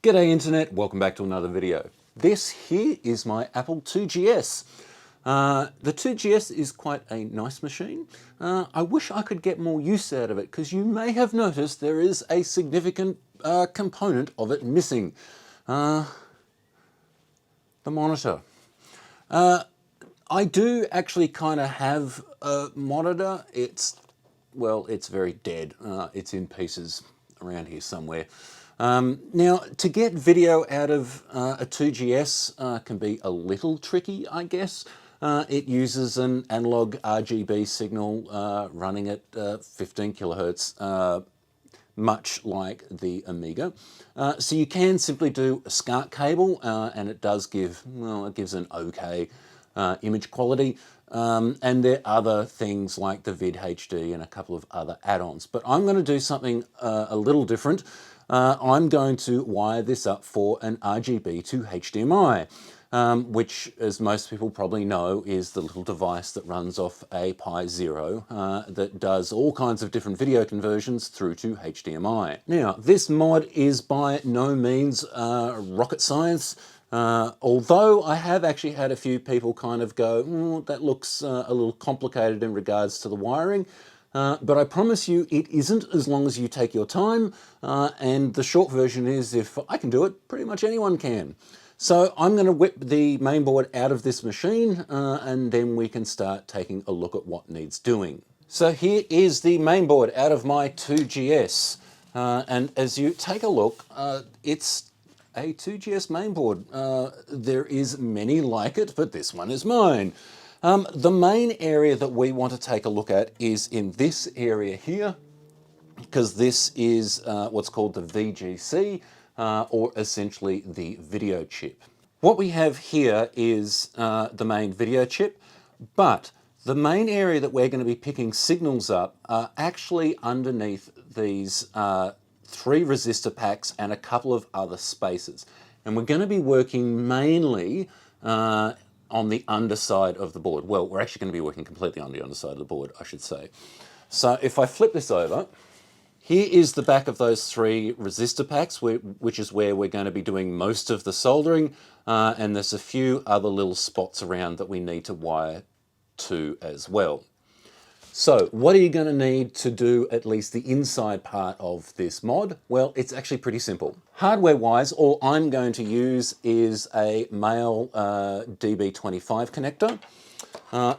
G'day Internet, welcome back to another video. This here is my Apple 2GS. The 2GS is quite a nice machine. I wish I could get more use out of it because you may have noticed there is a significant component of it missing. The monitor. I do actually kind of have a monitor. It's very dead. It's in pieces around here somewhere. Now, to get video out of a 2GS can be a little tricky, I guess. It uses an analog RGB signal running at 15 kilohertz, much like the Amiga. So you can simply do a SCART cable, and it does give, it gives an okay image quality. And there are other things like the VidHD and a couple of other add-ons. But I'm going to do something a little different. I'm going to wire this up for an RGBtoHDMI, which, as most people probably know, is the little device that runs off a Pi Zero that does all kinds of different video conversions through to HDMI. Now, this mod is by no means rocket science. Although I have actually had a few people kind of go, that looks a little complicated in regards to the wiring. But I promise you it isn't, as long as you take your time. And the short version is, if I can do it, pretty much anyone can. So I'm going to whip the mainboard out of this machine and then we can start taking a look at what needs doing. So here is the mainboard out of my 2GS. And as you take a look, it's a 2GS mainboard. There is many like it, but this one is mine. The main area that we want to take a look at is in this area here, because this is what's called the VGC, or essentially the video chip. What we have here is the main video chip, but the main area that we're going to be picking signals up are actually underneath these 3 resistor packs and a couple of other spaces. And we're going to be working mainly on the underside of the board. Well, we're actually going to be working completely on the underside of the board, I should say. So if I flip this over, here is the back of those 3 resistor packs, which is where we're going to be doing most of the soldering, and there's a few other little spots around that we need to wire to as well. So what are you going to need to do at least the inside part of this mod? Well, it's actually pretty simple. Hardware-wise, all I'm going to use is a male DB25 connector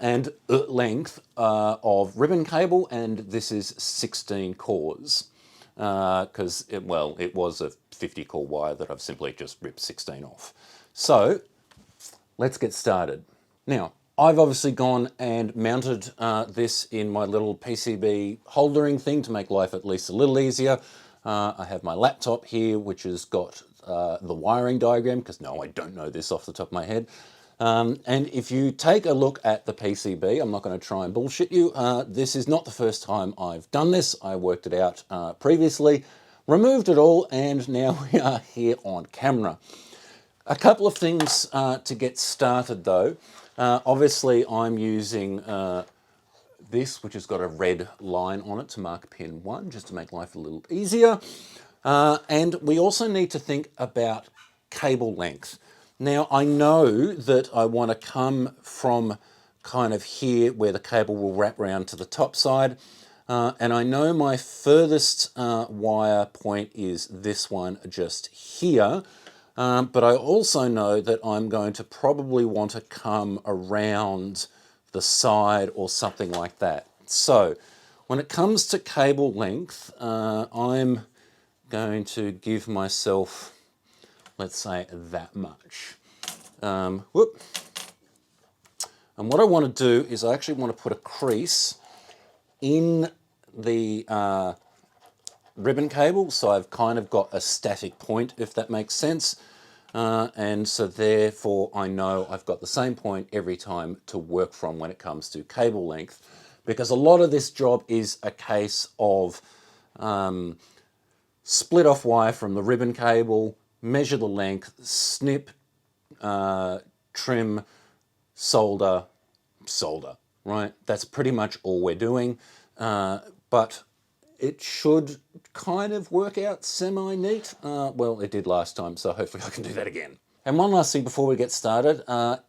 and length of ribbon cable, and this is 16 cores because it was a 50-core wire that I've simply just ripped 16 off. So let's get started. Now, I've obviously gone and mounted this in my little PCB holdering thing to make life at least a little easier. I have my laptop here, which has got the wiring diagram, because no, I don't know this off the top of my head. And if you take a look at the PCB, I'm not going to try and bullshit you. This is not the first time I've done this. I worked it out previously, removed it all, and now we are here on camera. A couple of things to get started though. Obviously I'm using this, which has got a red line on it to mark pin 1, just to make life a little easier. And we also need to think about cable length. Now, I know that I want to come from kind of here where the cable will wrap around to the top side. And I know my furthest wire point is this one just here. But I also know that I'm going to probably want to come around the side or something like that. So when it comes to cable length, I'm going to give myself, let's say, that much. And what I want to do is I actually want to put a crease in the ribbon cable, so I've kind of got a static point, if that makes sense. And so therefore I know I've got the same point every time to work from when it comes to cable length, because a lot of this job is a case of split off wire from the ribbon cable, measure the length, snip, trim, solder, right? That's pretty much all we're doing. But it should kind of work out semi-neat. Well, it did last time, so hopefully I can do that again. And one last thing before we get started,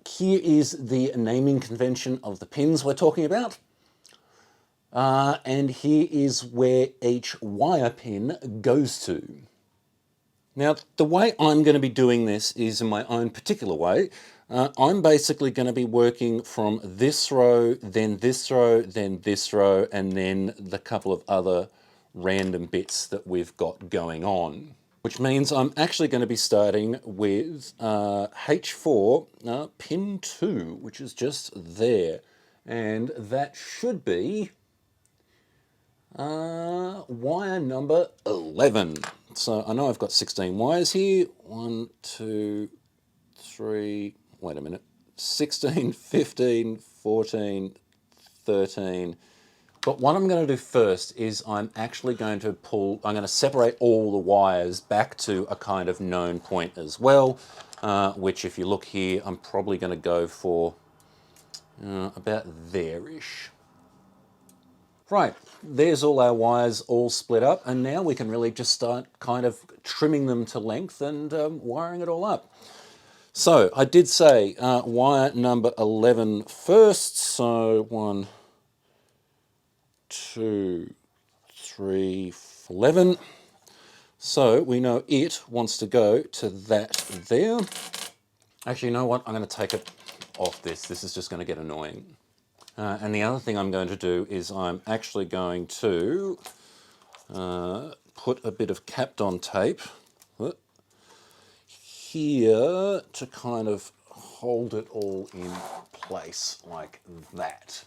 here is the naming convention of the pins we're talking about. And here is where each wire pin goes to. Now, the way I'm going to be doing this is in my own particular way. I'm basically going to be working from this row, then this row, then this row, and then the couple of other random bits that we've got going on. Which means I'm actually going to be starting with H4 pin 2, which is just there. And that should be wire number 11. So I know I've got 16 wires here. 1, 2, 3, wait a minute. 16, 15, 14, 13. But what I'm going to do first is I'm actually going to I'm going to separate all the wires back to a kind of known point as well, which if you look here, I'm probably going to go for about there-ish. Right, there's all our wires all split up, and now we can really just start kind of trimming them to length and wiring it all up. So I did say wire number 11 first, so 1, 2, 3, 11. So we know it wants to go to that there. Actually, you know what? I'm going to take it off this. This is just going to get annoying. And the other thing I'm going to do is I'm actually going to put a bit of Kapton tape here to kind of hold it all in place like that.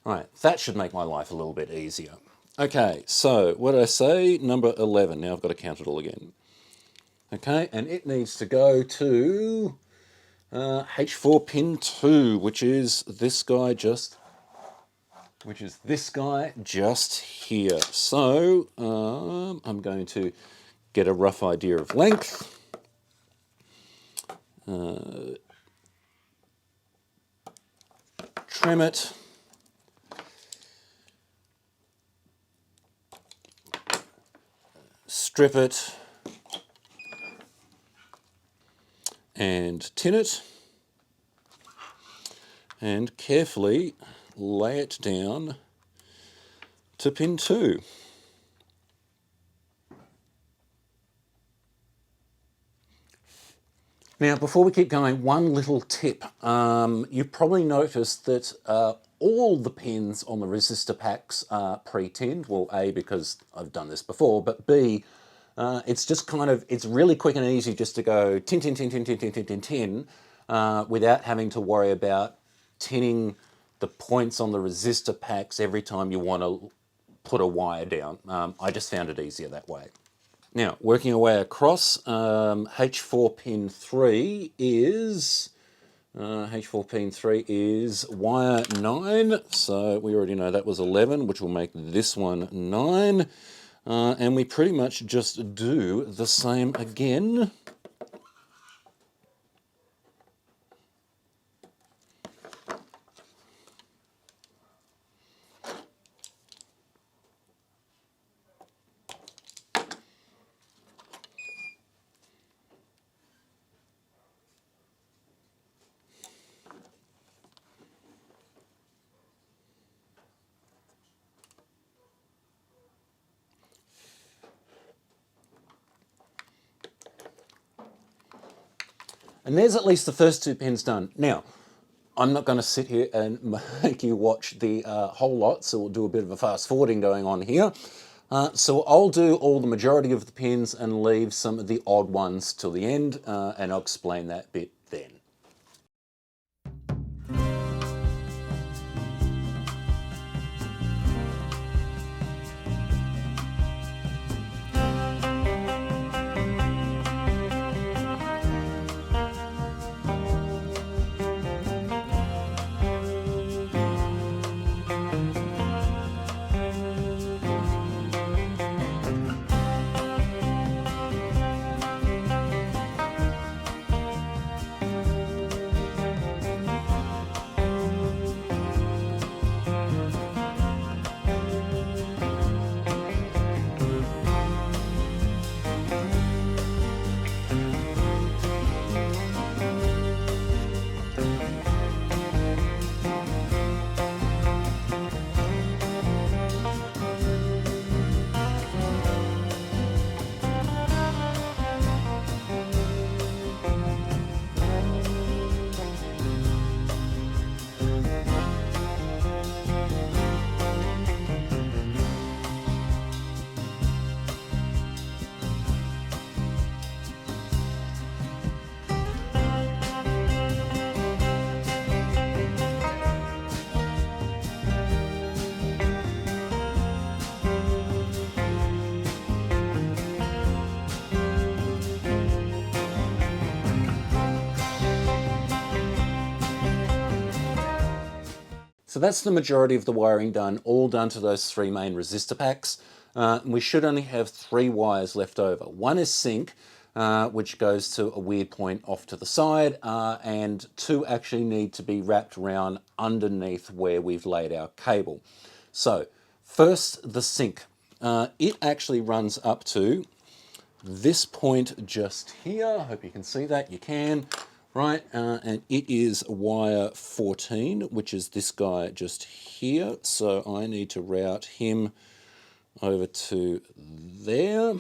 Right, that should make my life a little bit easier. Okay, so what did I say? Number 11. Now I've got to count it all again. Okay, and it needs to go to H4 pin 2, which is this guy just here. So I'm going to get a rough idea of length. Trim it. Strip it. And tin it, and carefully lay it down to pin 2. Now, before we keep going, one little tip. You've probably noticed that all the pins on the resistor packs are pre-tinned. Well, A, because I've done this before, but B, it's just kind of, it's really quick and easy just to go tin, tin, tin, tin, tin, tin, tin, tin, tin, without having to worry about tinning the points on the resistor packs every time you want to put a wire down. I just found it easier that way. Now, working our way across, H4 pin 3 is wire 9, so we already know that was 11, which will make this one 9. And we pretty much just do the same again. And there's at least the first 2 pins done. Now, I'm not going to sit here and make you watch the whole lot, so we'll do a bit of a fast forwarding going on here. So I'll do all the majority of the pins and leave some of the odd ones till the end, and I'll explain that bit then. So that's the majority of the wiring done, all done to those 3 main resistor packs. We should only have 3 wires left over. One is sync, which goes to a weird point off to the side, and 2 actually need to be wrapped around underneath where we've laid our cable. So first, the sync. It actually runs up to this point just here. I hope you can see that. You can. Right, and it is wire 14, which is this guy just here. So I need to route him over to there.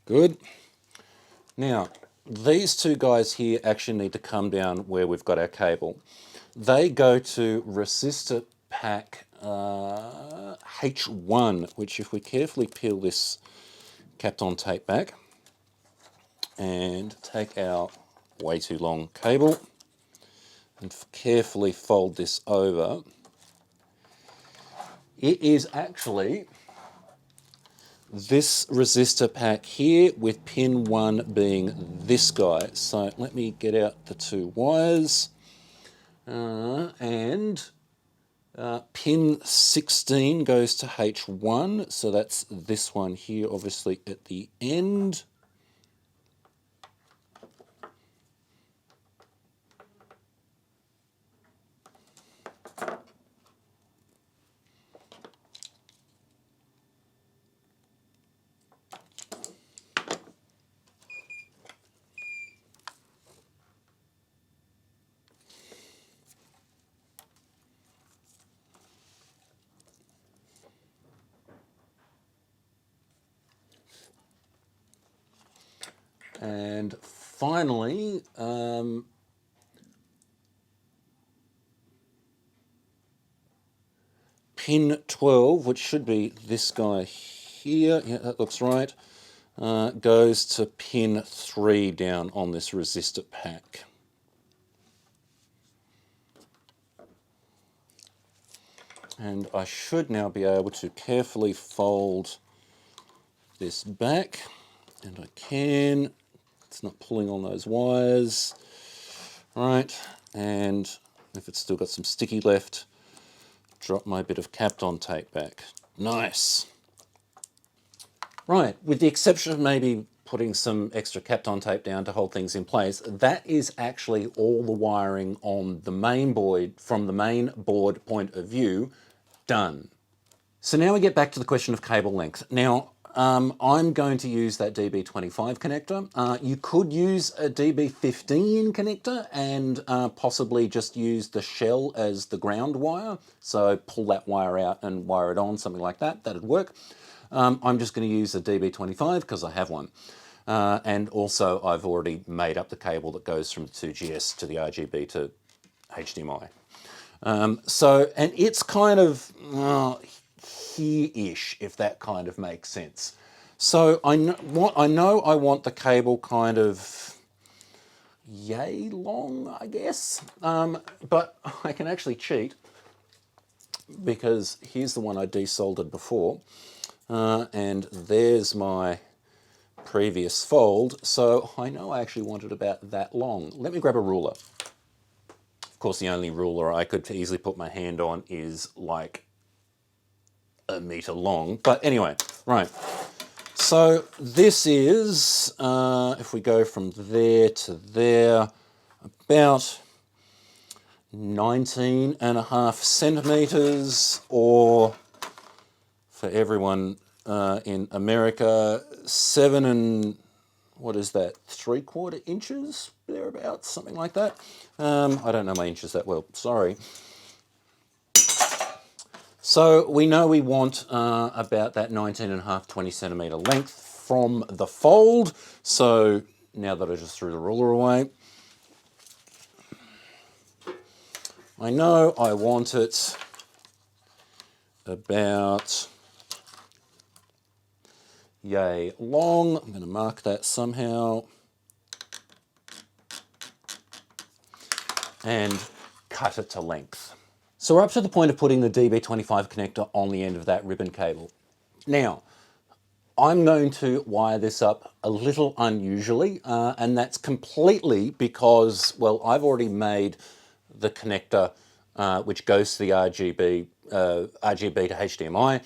Good. Now, these 2 guys here actually need to come down where we've got our cable. They go to resistor pack H1, which if we carefully peel this Kapton tape back and take our way too long cable and carefully fold this over, it is actually this resistor pack here with pin 1 being this guy. So let me get out the 2 wires and pin 16 goes to H1, so that's this one here obviously at the end. And finally, pin 12, which should be this guy here, yeah, that looks right, goes to pin 3 down on this resistor pack. And I should now be able to carefully fold this back, and I can. It's not pulling on those wires. Right, and if it's still got some sticky left, drop my bit of Kapton tape back. Nice. Right, with the exception of maybe putting some extra Kapton tape down to hold things in place, that is actually all the wiring on the main board, from the main board point of view, done. So now we get back to the question of cable length. Now, I'm going to use that DB25 connector. You could use a DB15 connector and possibly just use the shell as the ground wire. So pull that wire out and wire it on, something like that. That'd work. I'm just going to use a DB25 because I have one. And also I've already made up the cable that goes from the 2GS to the RGB to HDMI. And it's kind of here-ish, if that kind of makes sense. So I know I want the cable kind of yay long, I guess. But I can actually cheat, because here's the one I desoldered before. And there's my previous fold. So I know I actually want it about that long. Let me grab a ruler. Of course, the only ruler I could easily put my hand on is like a meter long. But anyway, right. So this is, if we go from there to there, about 19.5 centimeters, or for everyone in America, 3/4 inches, thereabouts, something like that. I don't know my inches that well, sorry. So we know we want about that 19.5, 20 centimeter length from the fold. So now that I just threw the ruler away, I know I want it about yay long. I'm going to mark that somehow and cut it to length. So we're up to the point of putting the DB25 connector on the end of that ribbon cable. Now, I'm going to wire this up a little unusually, and that's completely because, well, I've already made the connector which goes to the RGB to HDMI,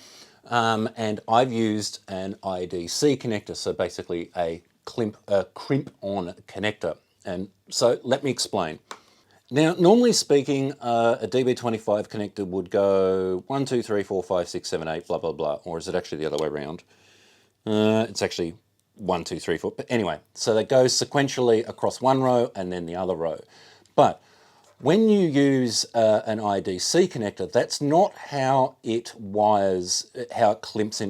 and I've used an IDC connector, so basically a crimp-on connector. And so let me explain. Now, normally speaking, a DB25 connector would go 1, 2, 3, 4, 5, 6, 7, 8, blah, blah, blah. Or is it actually the other way around? It's actually 1, 2, 3, 4. But anyway, so that goes sequentially across one row and then the other row. But when you use an IDC connector, that's not how it wires, how it crimps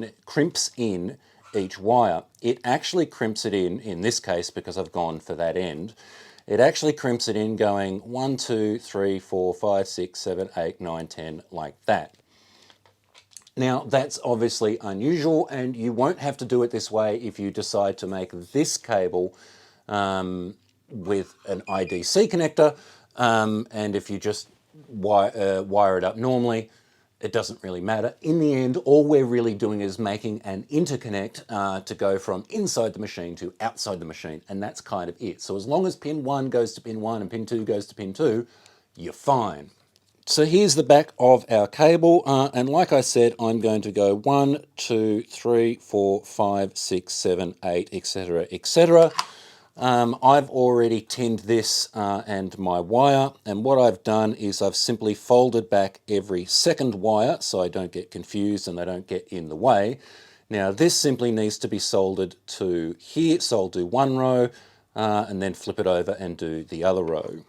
in each wire. It actually crimps it in this case, because I've gone for that end, it actually crimps it in going 1, 2, 3, 4, 5, 6, 7, 8, 9, 10, like that. Now, that's obviously unusual, and you won't have to do it this way if you decide to make this cable with an IDC connector, and if you just wire it up normally, it doesn't really matter. In the end, all we're really doing is making an interconnect to go from inside the machine to outside the machine, and that's kind of it. So as long as pin 1 goes to pin 1 and pin 2 goes to pin 2, you're fine. So here's the back of our cable, and like I said, I'm going to go 1, 2, 3, 4, 5, 6, 7, 8, etc., etc. I've already tinned this and my wire, and what I've done is I've simply folded back every second wire so I don't get confused and they don't get in the way. Now this simply needs to be soldered to here, so I'll do one row and then flip it over and do the other row.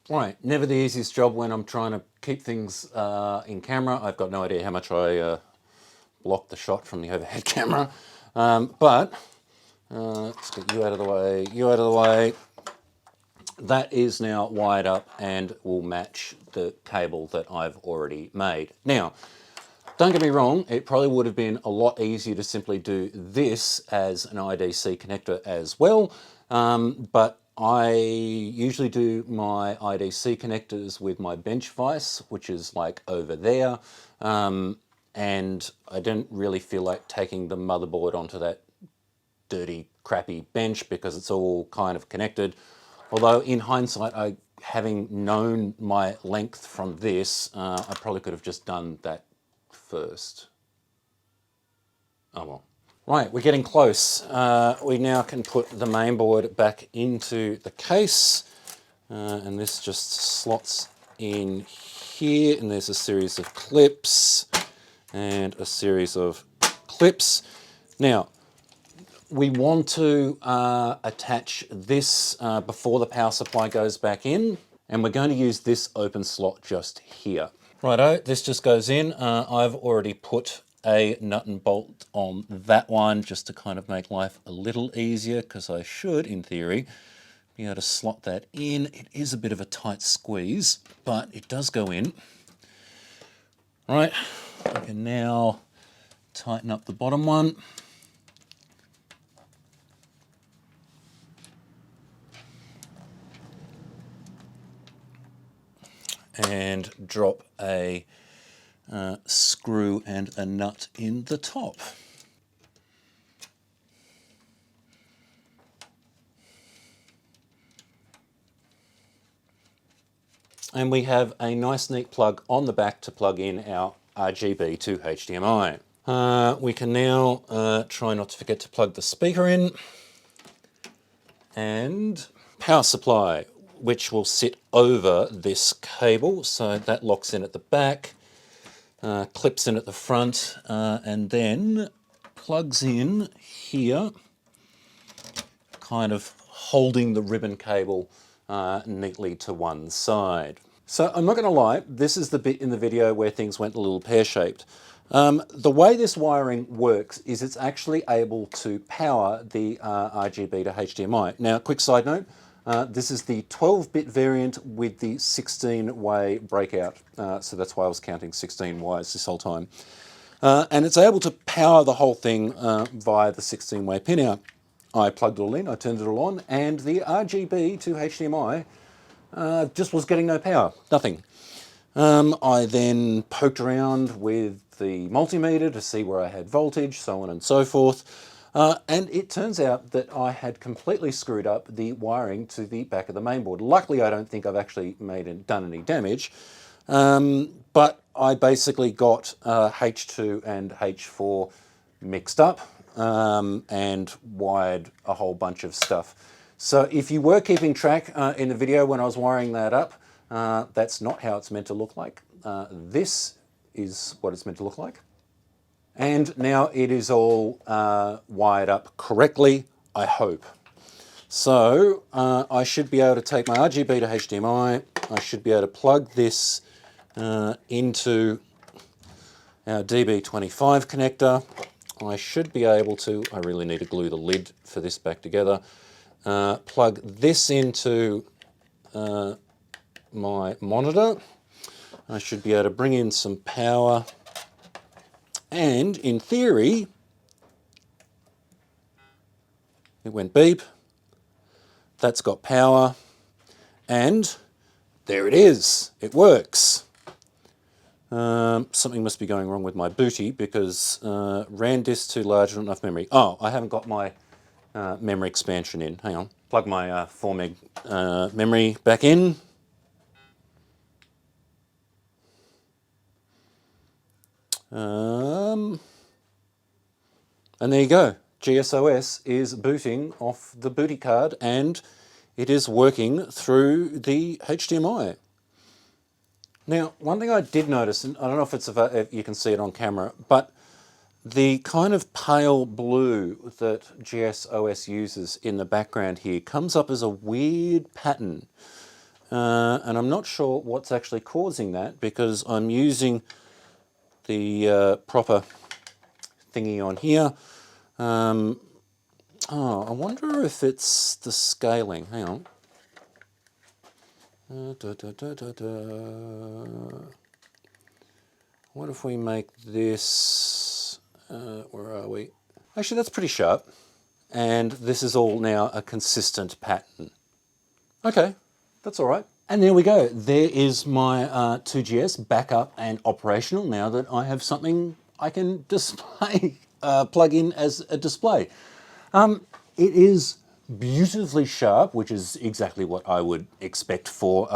Right, never the easiest job when I'm trying to keep things in camera. I've got no idea how much I blocked the shot from the overhead camera. But let's get you out of the way, you out of the way. That is now wired up and will match the cable that I've already made. Now, don't get me wrong, it probably would have been a lot easier to simply do this as an IDC connector as well, but I usually do my IDC connectors with my bench vise, which is like over there, and I don't really feel like taking the motherboard onto that dirty, crappy bench because it's all kind of connected. Although in hindsight, having known my length from this, I probably could have just done that first. Oh well. Right, we're getting close. We now can put the mainboard back into the case, and this just slots in here, and there's a series of clips and a series of clips. Now, we want to attach this before the power supply goes back in, and we're going to use this open slot just here. Righto, this just goes in. I've already put a nut and bolt on that one just to kind of make life a little easier, because I should, in theory, be able to slot that in. It is a bit of a tight squeeze, but it does go in. Right, I can now tighten up the bottom one. and drop a screw and a nut in the top. And we have a nice neat plug on the back to plug in our RGB to HDMI. We can now try not to forget to plug the speaker in, and power supply, which will sit over this cable, so that locks in at the back, clips in at the front, and then plugs in here, kind of holding the ribbon cable neatly to one side. So I'm not going to lie, this is the bit in the video where things went a little pear-shaped. The way this wiring works is it's actually able to power the RGB to HDMI. Now, quick side note, this is the 12-bit variant with the 16-way breakout. So that's why I was counting 16 wires this whole time. And it's able to power the whole thing via the 16-way pinout. I plugged it all in, I turned it all on, and the RGB to HDMI just was getting no power, nothing. I then poked around with the multimeter to see where I had voltage, so on and so forth. And it turns out that I had completely screwed up the wiring to the back of the mainboard. Luckily, I don't think I've actually done any damage, but I basically got H2 and H4 mixed up and wired a whole bunch of stuff. So if you were keeping track in the video when I was wiring that up, that's not how it's meant to look like. This is what it's meant to look like. And now it is all wired up correctly, I hope. So I should be able to take my RGB to HDMI, I should be able to plug this into our DB25 connector. I should be able to, I really need to glue the lid for this back together, plug this into my monitor. I should be able to bring in some power, and in theory, it went beep, that's got power, and there it is, it works. Something must be going wrong with my booty because RAM disk too large, not enough memory. Oh, I haven't got my memory expansion in. Hang on. Plug my 4 meg memory back in. And there you go. GSOS is booting off the booty card and it is working through the HDMI. Now, one thing I did notice, and I don't know if you can see it on camera, but the kind of pale blue that GSOS uses in the background here comes up as a weird pattern. And I'm not sure what's actually causing that because I'm using the proper thingy on here. Oh, I wonder if it's the scaling. Hang on. What if we make this, where are we? Actually, that's pretty sharp. And this is all now a consistent pattern. Okay, that's all right. And there we go. There is my 2GS back up and operational now that I have something I can display, plug in as a display. It is beautifully sharp, which is exactly what I would expect for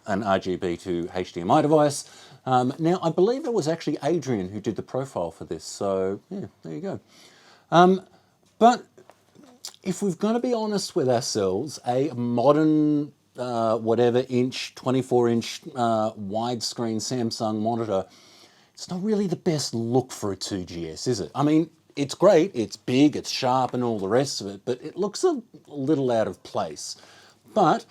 an RGB to HDMI device. Now, I believe it was actually Adrian who did the profile for this, so yeah, there you go. But if we've got to be honest with ourselves, a modern whatever inch, 24-inch widescreen Samsung monitor, it's not really the best look for a 2GS, is it? I mean, it's great, it's big, it's sharp and all the rest of it, but it looks a little out of place. But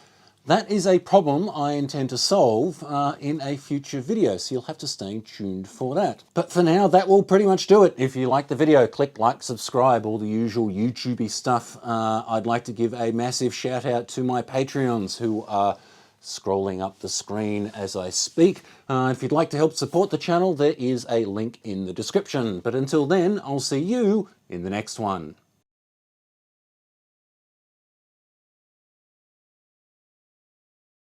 that is a problem I intend to solve in a future video, so you'll have to stay tuned for that. But for now, that will pretty much do it. If you like the video, click like, subscribe, all the usual YouTubey stuff. I'd like to give a massive shout out to my Patreons who are scrolling up the screen as I speak. If you'd like to help support the channel, there is a link in the description. But until then, I'll see you in the next one.